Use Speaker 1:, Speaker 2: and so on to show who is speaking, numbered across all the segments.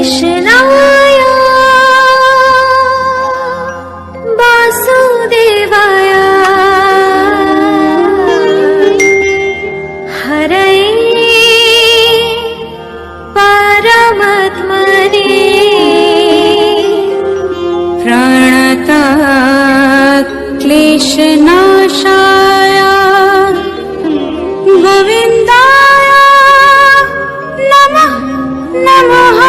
Speaker 1: कृष्णाय वासुदेवाय हरये परमात्मने प्रणतः क्लेशनाशाय गोविन्दाय नमः नमः।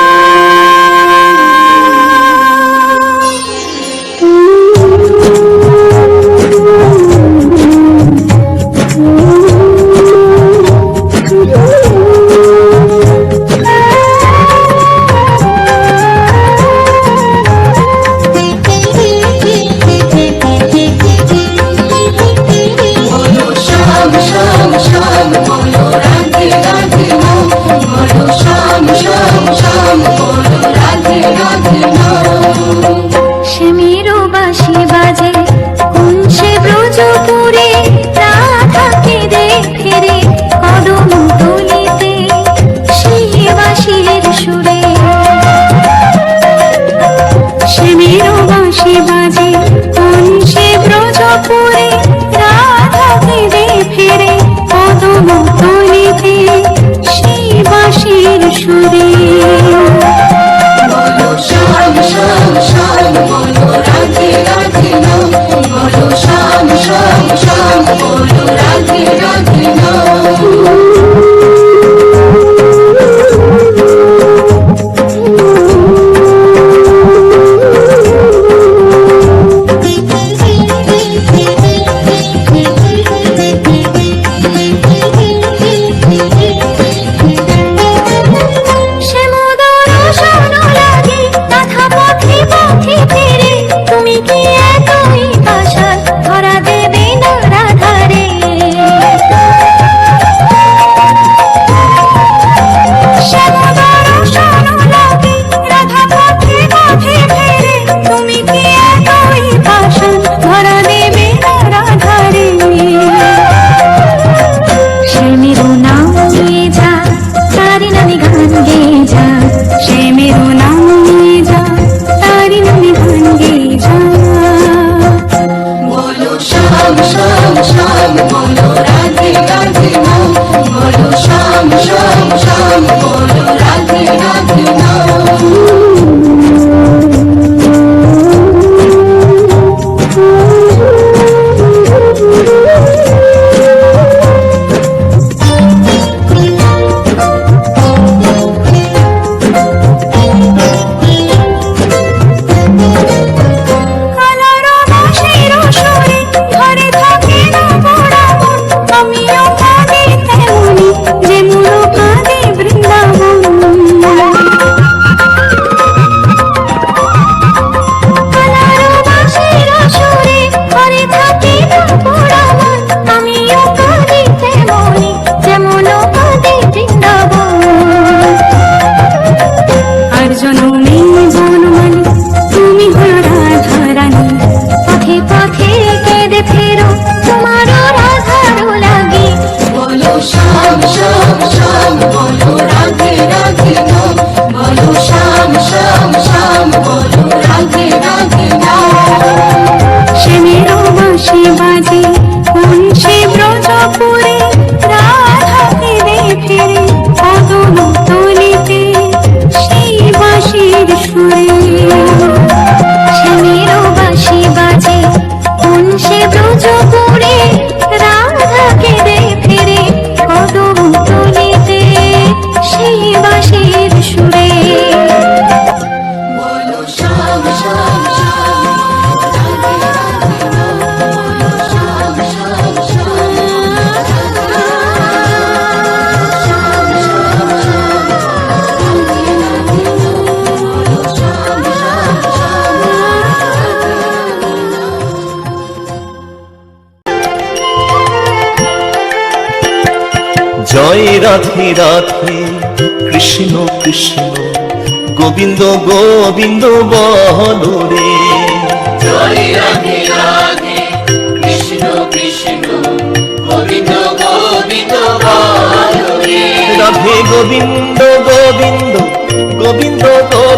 Speaker 2: জয় রাধে রাধে কৃষ্ণ কৃষ্ণ গোবিন্দ গোবিন্দ বলো রে।
Speaker 3: জয় রাধে রাধে কৃষ্ণ কৃষ্ণ গোবিন্দ গোবিন্দ বলো রে।
Speaker 2: রাধে গোবিন্দ গোবিন্দ গোবিন্দ গোবিন্দ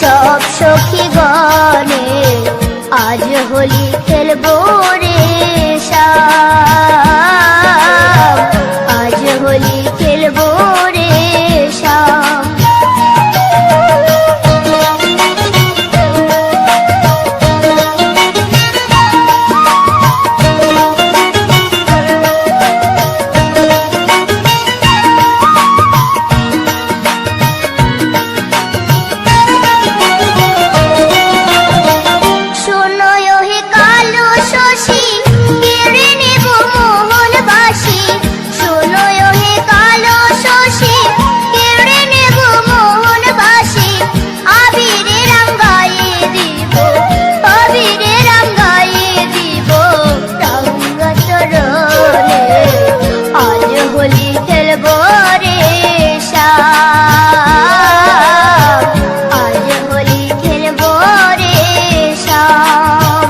Speaker 4: সব সখী গণে আজ হোলি খেলবো রে শ্যাম, আজ হোলি খেলবো রে শ্যাম। শোনো হে কালো শশী কেড়ে নেব মোহন বাসি, শোনো হে কালো শশী কেড়ে নেব মোহন বাসি। আবিরে রঙায়ে দিব, আবিরে রঙায়ে দিব রঙ্গ চরণে, আজ হোলি খেলবো রে শ্যাম, আজ হোলি খেলবো রে শ্যাম।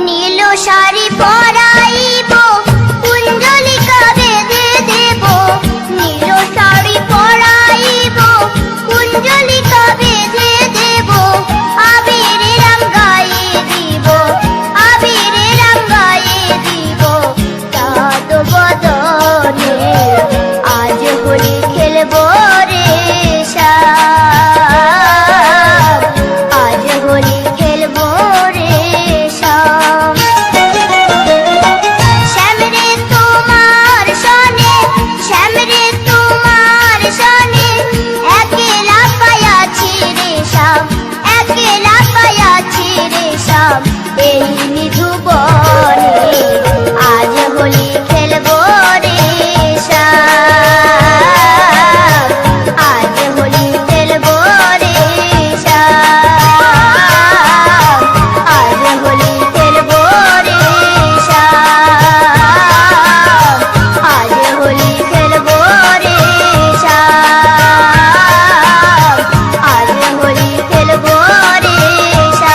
Speaker 4: নীল শাড়ি পরাইব কুঞ্জলিকা বেঁধে দেব, নীল শাড়ি পরাইব কুঞ্জলিকা বেঁধে দেব। আবিরে রঙায়ে দিব, আবিরে রঙায়ে দিব চাঁদ বদনে, আজ হোলি খেলবো রে শ্যাম, আজ হোলি খেলবো রে শ্যাম। শ্যাম রে তোমার সনে, শ্যাম রে তোমার সনে একলা পায়াছি রে শ্যাম, একলা পায়াছি রে শ্যাম। এই নিধু বনে আজ হোলি খেলবো রে শ্যাম, আজ হোলি খেলবো রে শ্যাম, আজ হোলি খেলবো রে শ্যাম, আজ হোলি খেলবো রে শ্যাম, আজ হোলি খেলবো রে শ্যাম।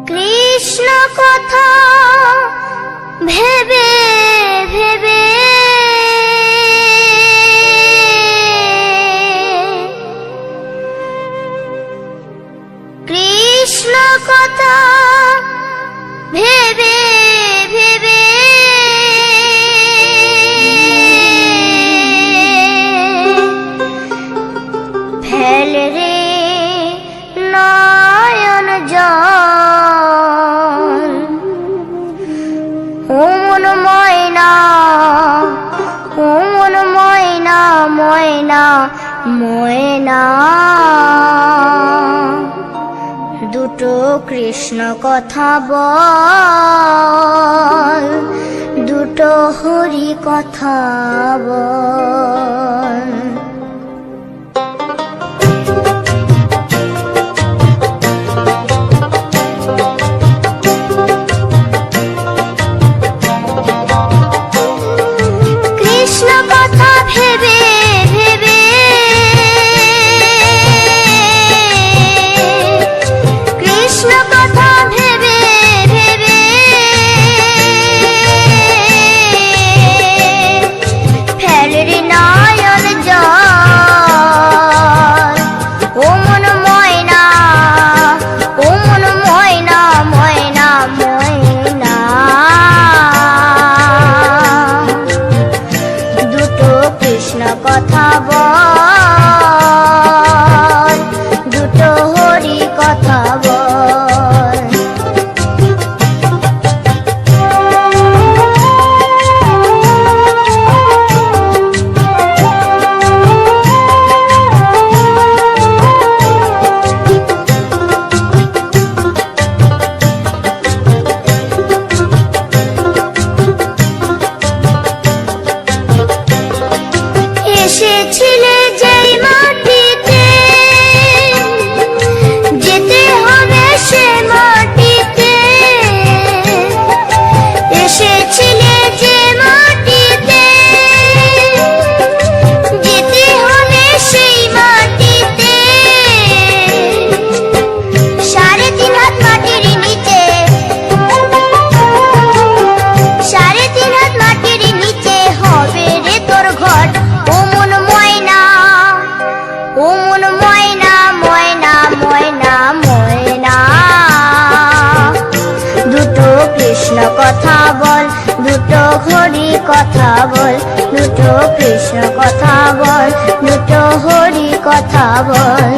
Speaker 4: কৃষ্ণ কথা ভেবে ভেবে কৃষ্ণ কথা ভেবে ভেবে ফেল রে নয়ন জল, ও মন ময়না, ও মন ময়না, ময়না ময়না। দুটো কৃষ্ণ কথা বল, দুটো হরি কথা বল। কৃষ্ণ কথা ভেবে ভেবে কৃষ্ণ কথা ভেবে ভেবে ফেল রে নয়ন জল, কথা বল, দুটো হরি কথা বল, দুটো কৃষ্ণ কথা বল, দুটো হরি কথা বল।